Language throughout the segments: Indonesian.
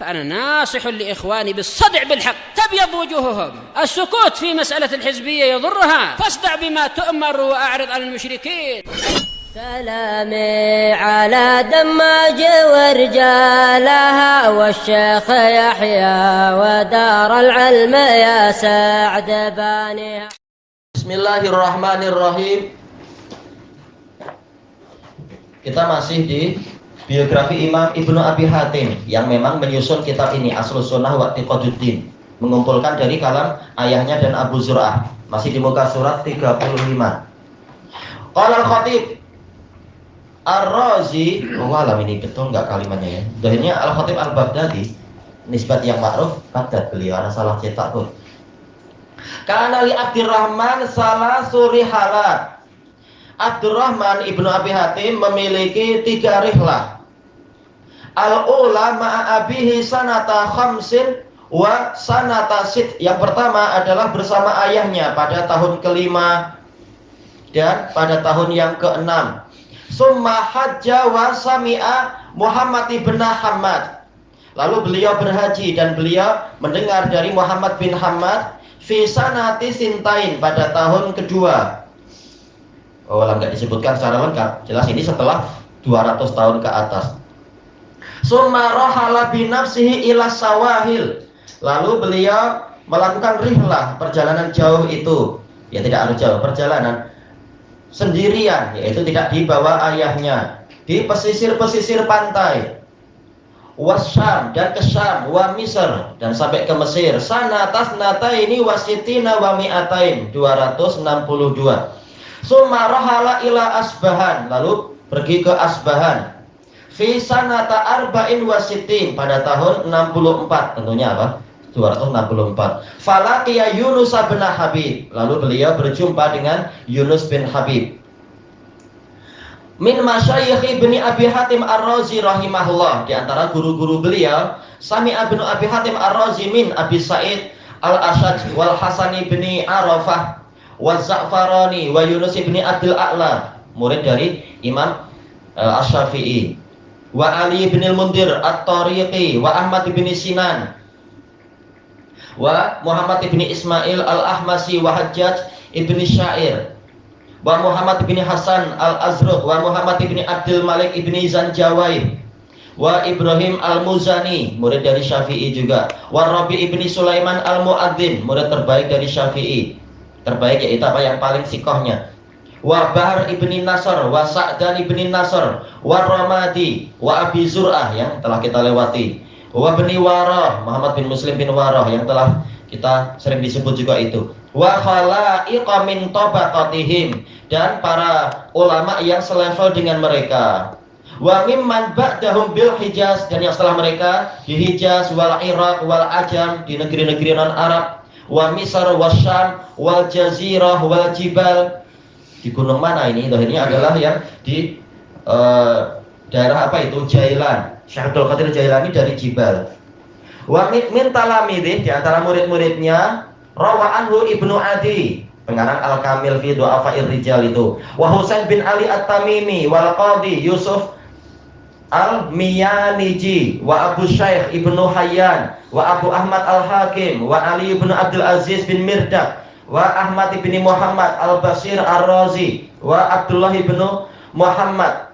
فأنا ناصح لإخواني بالصدع بالحق تبيض وجوههم. السكوت في مسألة الحزبية يضرها، فاصدع بما تؤمر وأعرض عن المشركين. سلامي على دماج ورجالها والشيخ يحيى ودار العلم يا سعد بانيها. Bismillahirrahmanirrahim. Kita masih di biografi Imam Ibnu Abi Hatim yang memang menyusun kitab ini, Aslus Sunnah wa I'tiqaduddin, mengumpulkan dari kalam ayahnya dan Abu Zur'ah. Masih di muka surat 35. Qala al-Khatib Ar-Razi, alam ini betul nggak kalimatnya ya? Dohirnya Al-Khatib Al-Baghdadi, nisbat yang ma'ruf, Baghdad beliau, ada salah cetak pun. Kana li Abdurrahman salah surihalat. Abdurrahman Ibnu Abi Hatim memiliki 3 rihlah. Al-ula ma'a abihi sanata khamsin wa sanata sit. Yang pertama adalah bersama ayahnya pada tahun ke-5 dan pada tahun yang ke-6. Summa hajja wa sami'a Muhammad ibn Hamad. Lalu beliau berhaji dan beliau mendengar dari Muhammad bin Hamad fi sanati sintain pada tahun kedua. Oh, enggak disebutkan secara lengkap. Jelas ini setelah 200 tahun ke atas. Summa rahala bi nafsihi ila sawahil. Lalu beliau melakukan rihlah, perjalanan jauh itu. Ya tidak harus jauh, perjalanan sendirian, yaitu tidak dibawa ayahnya, di pesisir-pesisir pantai. Wasyam dan ke Syam, wa Misr dan sampai ke Mesir. Sanatas nata ini wasitina wa mi'atain 262. Summa rahala ila Asbahan, lalu pergi ke Asbahan. Fi sanata arba'in wasitin pada tahun 64, tentunya apa? 264. Falaqiya Yunus bin Habib, lalu beliau berjumpa dengan Yunus bin Habib. Min masyayikh Ibni Abi Hatim Ar-Razi rahimahullah, di antara guru-guru beliau, Sami'a bin Abi Hatim Ar-Razi min Abi Sa'id Al-Ashaj wal Hasan bin Arafah wa Za'farani wa Yunus bin Abdul A'la, murid dari Imam Asy-Syafi'i, wa Ali bin Al-Mundhir At-Tariqi wa Ahmad bin Sinan wa Muhammad ibn Ismail al-Ahmasi wa Hajjaj ibn Syair wa Muhammad ibn Hasan al-Azruq wa Muhammad ibn Abdul Malik ibn Zanjawaid wa Ibrahim al-Muzani, murid dari Syafi'i juga, wa Rabi ibn Sulaiman al-Mu'adzin, murid terbaik dari Syafi'i. Terbaik yaitu apa? Yang paling sikohnya. Wa Bahr ibn Nasr wa Sa'dan ibn Nasr wa Ramadi wa Abi Zur'ah yang telah kita lewati. Wa Bani Warah, Muhammad bin Muslim bin Warah yang telah kita sering disebut juga itu. Wa khalaiqa min tabaqatihim, dan para ulama yang selevel dengan mereka. Wa mimman ba'dahum bil Hijaz, dan yang setelah mereka di Hijaz wal Iraq wal Ajam, di negeri-negeri non Arab. Wa Misr wa Syam wal Jazirah wal Jibal, di gunung mana ini? Akhirnya adalah yang di daerah apa itu? Jailan. Syekh Abdul Qadir Jailani dari Jibal. Wa min talamidih, di antara murid-muridnya, rawa anhu Ibnu Adi, pengarang Al-Kamil fi Du'afa'ir Rijal itu. Wa Husain bin Ali At-Tamimi wal Qadi Yusuf Al-Miyaniji wa Abu Syaikh Ibnu Hayyan wa Abu Ahmad Al-Hakim wa Ali ibn Abdul Aziz bin Mirdak wa Ahmad ibn Muhammad Al-Basir Ar-Razi wa Abdullah ibnu Muhammad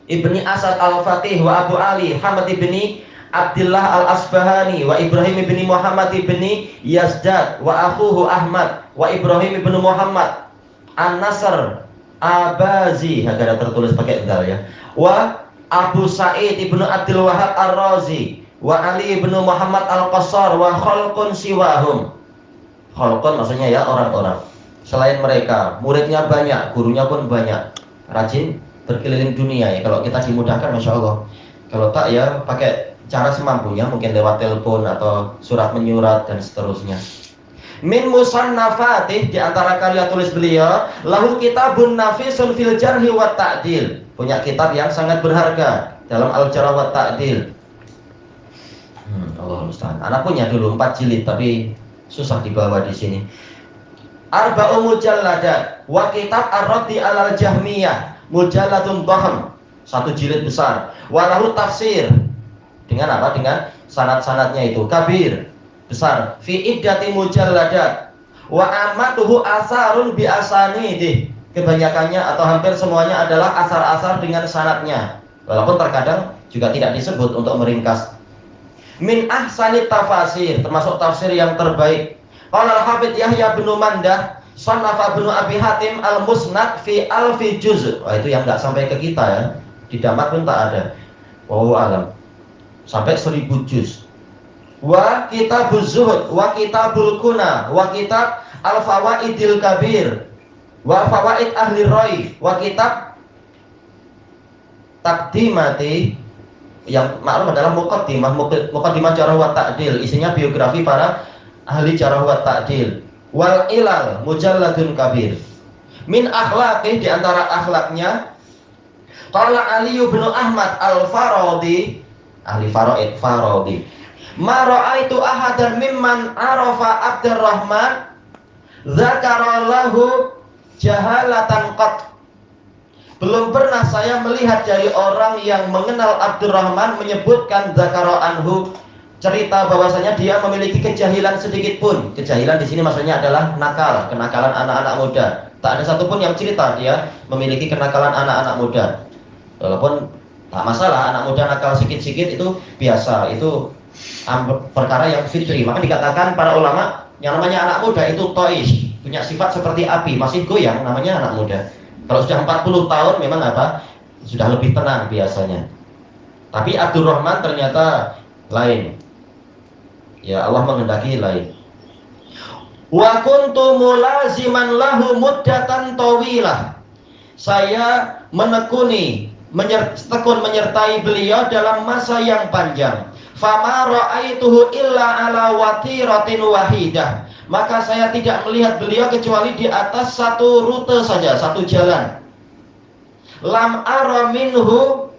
Ibni Asad Al-Fatih wa Abu Ali Hamad ibni Abdullah Al-Asbahani wa Ibrahim ibni Muhammad ibni Yazdad wa akhuhu Ahmad wa Ibrahim ibnu Muhammad An-Nasr Abazi, agak ada tertulis pakai dal ya, wa Abu Sa'id ibnu Abdul Wahab Ar-Razi wa Ali ibnu Muhammad Al-Qassar wa khalqun siwahum. Khalqun maksudnya ya orang-orang selain mereka. Muridnya banyak, gurunya pun banyak, rajin berkeliling dunia ya. Kalau kita dimudahkan Masya Allah. Kalau tak ya pakai cara semampunya, mungkin lewat telepon atau surat menyurat dan seterusnya. Min musannafatih, di antara karya tulis beliau, lahu kitabun nafisun fil jarhi wa ta'dil, punya kitab yang sangat berharga dalam al-jarh wa ta'dil. Allah musta'an. Anak punya dulu 4 jilid tapi susah dibawa di sini. Arba'u mujalladat wa kitab ar-raddi alal jahmiyah mujalladun dhahm, 1 jilid besar. Walahu tafsir, Dengan apa? Dengan sanad-sanadnya itu. Kabir, besar. Fi iddati mujalladat. Wa amaduhu asarun bi asanidih. Kebanyakannya atau hampir semuanya adalah asar-asar dengan sanadnya. Walaupun terkadang juga tidak disebut untuk meringkas. Min ahsanit tafasir, termasuk tafsir yang terbaik. Qala al-Hafidz Yahya bin Mandah, sannafa bin Abi Hatim al-Musnad fi alfi juz. Wah, itu yang enggak sampai ke kita ya. Di Damat pun tak ada. Wallahu alam. Sampai 1000 juz. Wa kitabuz zuhud, wa kitabul kuna, wa kitab al-fawaidil kabir, wa fawaid ahli roi, wa kitab taqdimati, yang maklum adalah muqaddimah jarh wa ta'dil, isinya biografi para ahli jarh wa ta'dil. Wal ilal mujalladun kabir. Min akhlaqih, di antara akhlaknya, qala Ali bin Ahmad al-Faradi, ahli faraid Faradi, ma ra'aitu ahadan mimman arafa Abdurrahman dzakara lahu jahalatan qat. Belum pernah saya melihat dari orang yang mengenal Abdurrahman menyebutkan dzakara anhu, cerita bahwasanya dia memiliki kejahilan sedikit pun. Kejahilan di sini maksudnya adalah nakal, kenakalan anak-anak muda. Tak ada satupun yang cerita dia memiliki kenakalan anak-anak muda. Walaupun tak masalah, anak muda nakal sedikit-sedikit itu biasa, itu perkara yang fitri. Maka dikatakan para ulama, yang namanya anak muda itu toish, punya sifat seperti api, masih goyang, namanya anak muda. Kalau sudah 40 tahun memang apa? Sudah lebih tenang biasanya. Tapi Abdurrahman ternyata lain. Ya, Allah menghendaki lain. Wa kuntu mulaziman lahu muddatan tawilah. Saya menekuni, tekun menyertai beliau dalam masa yang panjang. Fama ra'aituhu illa ala watiratin wahidah. Maka saya tidak melihat beliau kecuali di atas satu rute saja, satu jalan. Lam ara minhu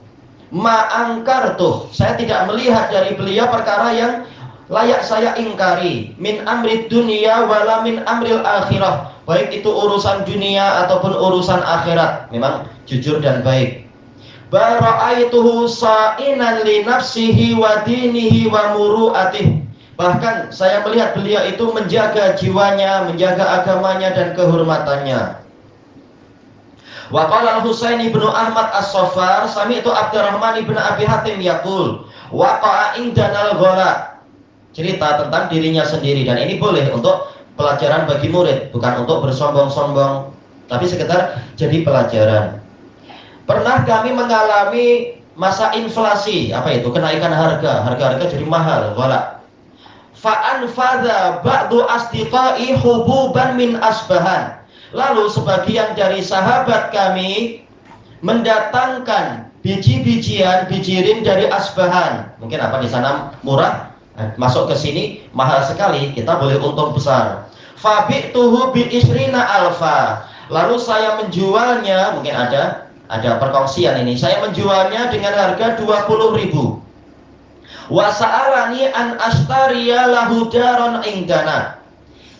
ma angkartuh. Saya tidak melihat dari beliau perkara yang layak saya ingkari. Min amri dunia wala min amril akhirah. Baik itu urusan dunia ataupun urusan akhirat. Memang jujur dan baik. Bara'aituhu sa'inan li nafsihi wa dinihi wa muru'atih. Bahkan saya melihat beliau itu menjaga jiwanya, menjaga agamanya dan kehormatannya. Wa qala al-Husain ibn Ahmad as-Saffar sami'tu Abdurrahman ibn Abi Hatim yaqul waqa'a indanal ghala. Cerita tentang dirinya sendiri, dan ini boleh untuk pelajaran bagi murid, bukan untuk bersombong-sombong, tapi sekedar jadi pelajaran. Pernah kami mengalami masa inflasi, apa itu? Kenaikan harga jadi mahal, ghala. Fa'anfadha ba'du asdiqai hububan min Asbahan. Lalu sebagian dari sahabat kami mendatangkan biji-bijian, bijirin dari Asbahan. Mungkin apa di sana murah, masuk ke sini mahal sekali, kita boleh untung besar. Fabi'tuhu bi isrina alfa. Lalu saya menjualnya, mungkin ada perkongsian ini. Saya menjualnya dengan harga 20.000. Wa sa'alani an ashtariya lahu daron indana.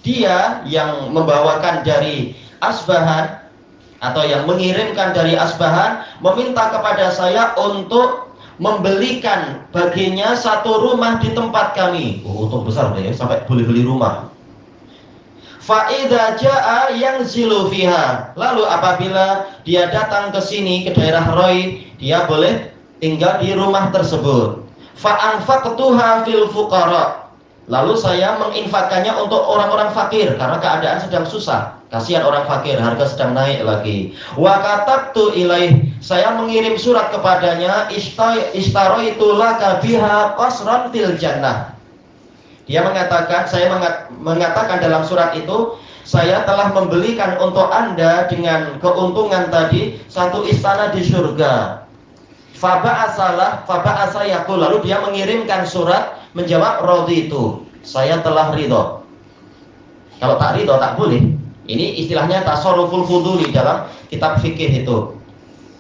Dia yang membawakan dari Asbahan atau yang mengirimkan dari Asbahan meminta kepada saya untuk membelikan baginya satu rumah di tempat kami. Untung besar ya, sampai beli rumah. Fa idza jaa yanzilu fiha. Lalu apabila dia datang ke sini, ke daerah Roi, dia boleh tinggal di rumah tersebut. Fa'anfaqtuha fil fuqara. Lalu saya menginfakkannya untuk orang-orang fakir karena keadaan sedang susah. Kasihan orang fakir, harga sedang naik lagi. Wa katabtu ilaih. Saya mengirim surat kepadanya, istaraitu laka biha qasran fil jannah. Dia mengatakan, saya mengatakan dalam surat itu, saya telah membelikan untuk Anda dengan keuntungan tadi satu istana di surga. Faba'asa yaqul, lalu dia mengirimkan surat menjawab raditu, saya telah ridho. Kalau tak ridho tak boleh. Ini istilahnya tasarruful fuduli dalam kitab fikih itu.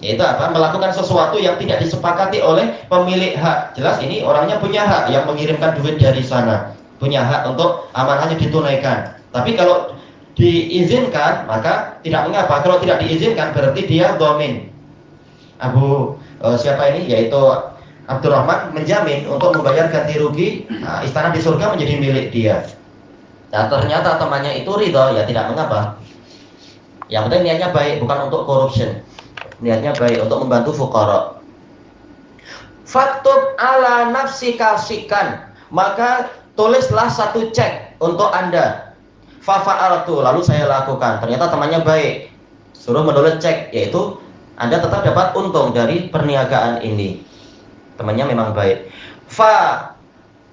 Yaitu apa? Melakukan sesuatu yang tidak disepakati oleh pemilik hak. Jelas ini orangnya punya hak yang mengirimkan duit dari sana, punya hak untuk amanahnya ditunaikan. Tapi kalau diizinkan maka tidak mengapa. Kalau tidak diizinkan berarti dia dhamin. Siapa ini? Yaitu Abdurrahman menjamin untuk membayar ganti rugi, istana di surga menjadi milik dia. Nah, ternyata temannya itu ridho, ya tidak mengapa. Yang penting niatnya baik, bukan untuk corruption. Niatnya baik untuk membantu fuqara. Faktub ala nafsi kalsikan, maka tulislah satu cek untuk Anda. Fafa'altu, lalu saya lakukan. Ternyata temannya baik, suruh menulis cek, yaitu Anda tetap dapat untung dari perniagaan ini. Temannya memang baik. Fa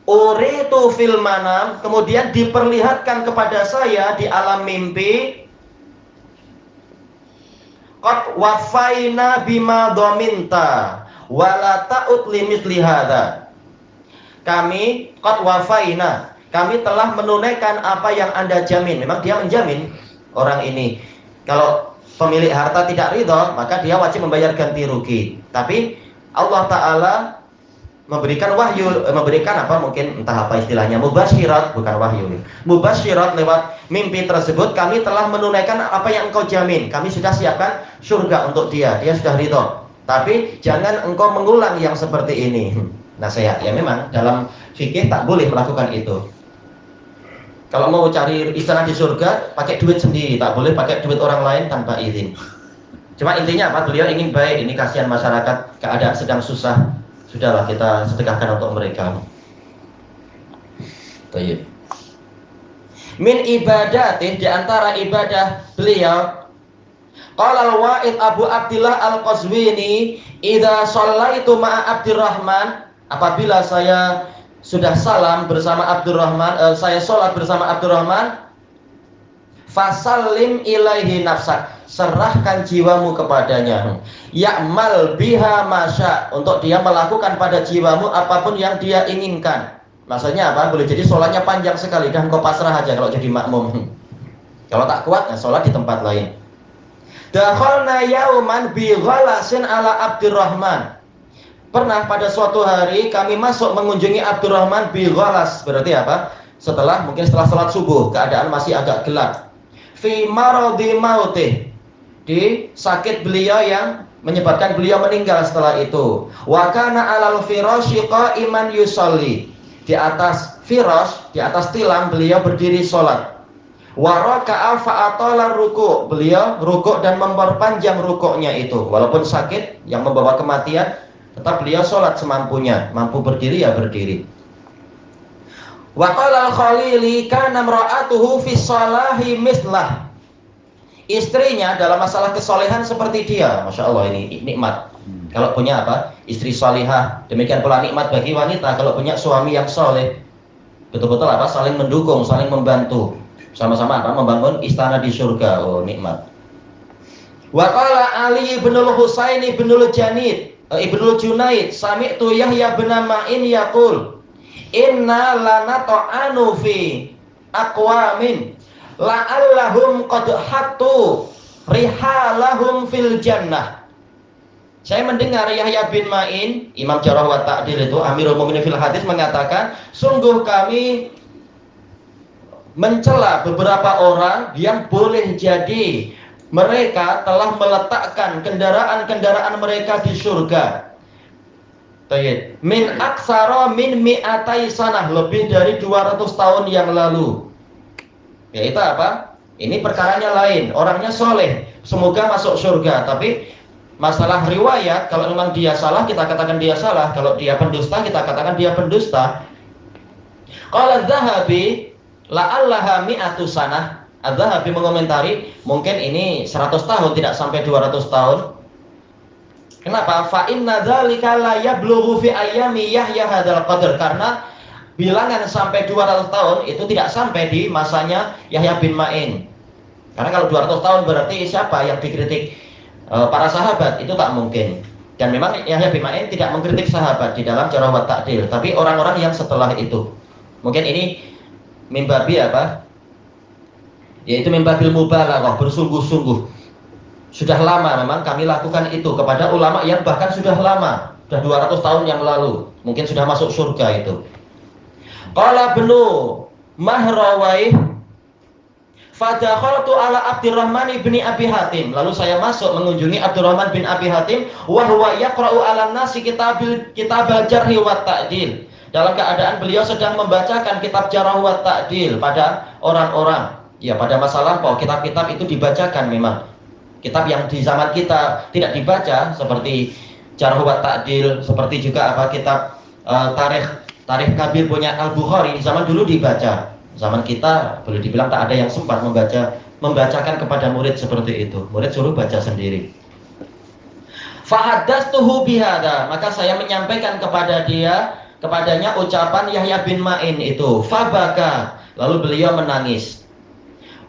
uritu fil manam, kemudian diperlihatkan kepada saya di alam mimpi. Qad wafaina bima dhaminta wala ta'ud limithli hadza. Kami qad wafaina, kami telah menunaikan apa yang Anda jamin. Memang dia menjamin orang ini. Kalau pemilik harta tidak ridho, maka dia wajib membayar ganti rugi. Tapi Allah Ta'ala memberikan wahyu, memberikan apa, mungkin entah apa istilahnya, mubasyirat, bukan wahyu, mubasyirat lewat mimpi tersebut. Kami telah menunaikan apa yang engkau jamin. Kami sudah siapkan surga untuk dia sudah ridho. Tapi jangan engkau mengulang yang seperti ini. Nasihat, ya memang dalam fikih tak boleh melakukan itu. Kalau mau cari istana di surga, pakai duit sendiri, tak boleh pakai duit orang lain tanpa izin. Cuma intinya apa? Beliau ingin baik, ini kasihan masyarakat, keadaan sedang susah. Sudahlah, kita sedekahkan untuk mereka. Baik. Min ibadatih, di antara ibadah beliau, qala al-Wa'id Abu Abdillah Al-Qazwini, idza shallaitu ma'a Abdurrahman, apabila saya sudah salam bersama Abdurrahman, saya sholat bersama Abdurrahman, fasallim ilaihi nafsak, serahkan jiwamu kepadanya, ya'mal biha masya, untuk dia melakukan pada jiwamu apapun yang dia inginkan. Maksudnya apa? Boleh jadi sholatnya panjang sekali dan kau pasrah aja kalau jadi makmum. Kalau tak kuat, ya sholat di tempat lain. Dakhalna yauman bi ghalasin ala Abdurrahman. Pernah pada suatu hari kami masuk mengunjungi Abdurrahman bi ghalas, berarti apa? Setelah sholat subuh, keadaan masih agak gelap. Fi maradi mautih, di sakit beliau yang menyebabkan beliau meninggal setelah itu. Wa kana alal firasyi qa'iman yusalli, di atas firas, di atas tilam beliau berdiri sholat. Wa raka'a fa'atala ruku', beliau rukuk dan memperpanjang rukuknya itu. Walaupun sakit yang membawa kematian, tetap beliau sholat semampunya, mampu berdiri ya berdiri. Wa qala al-Khalili kana imra'atuhu fi shalahi mislah, istrinya dalam masalah kesolehan seperti dia. Masya Allah, ini nikmat kalau punya apa, istri salihah. Demikian pula nikmat bagi wanita kalau punya suami yang soleh. Betul-betul apa, saling mendukung, saling membantu, sama-sama apa, membangun istana di surga. Oh, nikmat. Wa qala Ali bin Husain bin Ibnul Junaid, sami'tu Yahya bin Ma'in yaqul, inna lana ta'anu fi aqwamin la'allahum qad hattu rihalahum fil jannah. Saya mendengar Yahya bin Ma'in, Imam Jarh wa Ta'dil itu, Amirul Mukminin fil Hadis, mengatakan, sungguh kami mencela beberapa orang yang boleh jadi mereka telah meletakkan kendaraan-kendaraan mereka di surga. Min aksara min mi'atai sanah, lebih dari 200 tahun yang lalu. Yaitu apa? Ini perkaranya lain, orangnya soleh, semoga masuk surga. Tapi masalah riwayat, kalau memang dia salah, kita katakan dia salah. Kalau dia pendusta, kita katakan dia pendusta. Qala Adz-Dzahabi la'allaha mi'atu sanah. Adz-Dzahabi mengomentari, mungkin ini 100 tahun, tidak sampai 200 tahun. Kenapa? Fa inna dzalika la yablughu fi ayyami Yahya hadzal qadar, karena bilangan sampai 200 tahun itu tidak sampai di masanya Yahya bin Ma'in. Karena kalau 200 tahun berarti siapa yang dikritik? Para sahabat, itu tak mungkin. Dan memang Yahya bin Ma'in tidak mengkritik sahabat di dalam Jarh wa Ta'dil, tapi orang-orang yang setelah itu. Mungkin ini mimbabi apa? Yaitu mimbabil mubalaghah, bersungguh-sungguh. Sudah lama memang kami lakukan itu kepada ulama yang bahkan sudah lama, sudah 200 tahun yang lalu, mungkin sudah masuk surga itu. Qala Ibnu Mahrawayh Fadakhaltu ala Abdurrahman bin Abi Hatim. Lalu saya masuk mengunjungi Abdurrahman bin Abi Hatim wa huwa yaqra'u 'ala nasi kitabal jarh wa ta'dil. Dalam keadaan beliau sedang membacakan kitab Jarh wa Ta'dil pada orang-orang. Ya, pada masa lampau kitab-kitab itu dibacakan memang. Kitab yang di zaman kita tidak dibaca seperti Jarh wa Ta'dil, seperti juga kitab Tarikh Kabir punya Al-Bukhari zaman dulu dibaca. Zaman kita boleh dibilang tak ada yang sempat membacakan kepada murid seperti itu. Murid suruh baca sendiri. Fahaddatstuhu bihada, maka saya menyampaikan kepadanya ucapan Yahya bin Ma'in itu. Fabaka, lalu beliau menangis.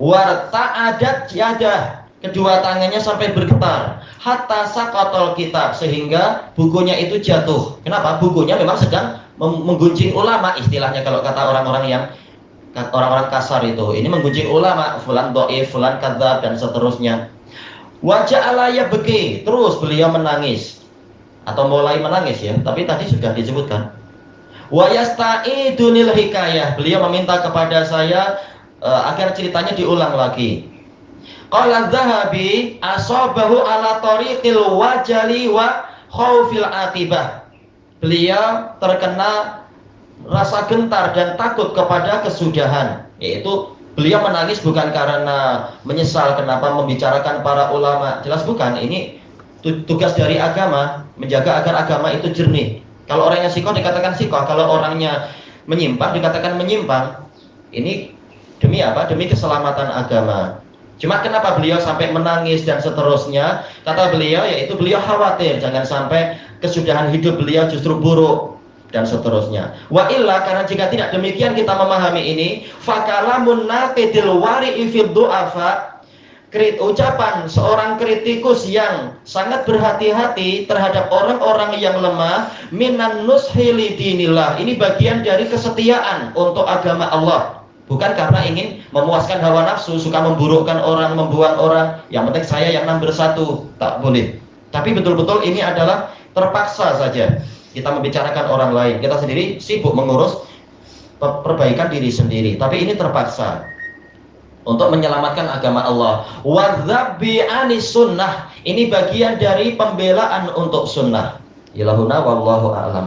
Warta'adat yadah, kedua tangannya sampai bergetar. Hatta saqatal kitab, sehingga bukunya itu jatuh. Kenapa? Bukunya memang sedang menggunjing ulama, istilahnya kalau kata orang-orang kasar itu. Ini menggunjing ulama, fulan dhaif, fulan kadzab dan seterusnya. Wajah alaya beki, terus beliau menangis atau mulai menangis ya, tapi tadi sudah disebutkan. Wa yasta'idunil hikayah, beliau meminta kepada saya agar ceritanya diulang lagi. Qala Dzahabi asabahu ala tariqil wajali wa khaufil aqibah. Beliau terkena rasa gentar dan takut kepada kesudahan, yaitu beliau menangis bukan karena menyesal kenapa membicarakan para ulama, jelas bukan. Ini tugas dari agama, menjaga agar agama itu jernih. Kalau orangnya sikoh dikatakan sikoh, kalau orangnya menyimpang dikatakan menyimpang. Ini demi apa? Demi keselamatan agama. Cuma kenapa beliau sampai menangis dan seterusnya? Kata beliau, yaitu beliau khawatir jangan sampai kesudahan hidup beliau justru buruk dan seterusnya. Wa illa, karena jika tidak demikian kita memahami ini, fakalamun naqidil wari'i fid du'afa, ucapan seorang kritikus yang sangat berhati-hati terhadap orang-orang yang lemah, minan nushi li dinillah, ini bagian dari kesetiaan untuk agama Allah. Bukan karena ingin memuaskan hawa nafsu, suka memburukkan orang, membuang orang, yang penting saya yang nomor satu, tak boleh. Tapi betul-betul ini adalah terpaksa saja kita membicarakan orang lain, kita sendiri sibuk mengurus perbaikan diri sendiri, tapi ini terpaksa untuk menyelamatkan agama Allah. Wadzabbi anis sunnah, ini bagian dari pembelaan untuk sunnah. Ilahuna wallahu a'lam.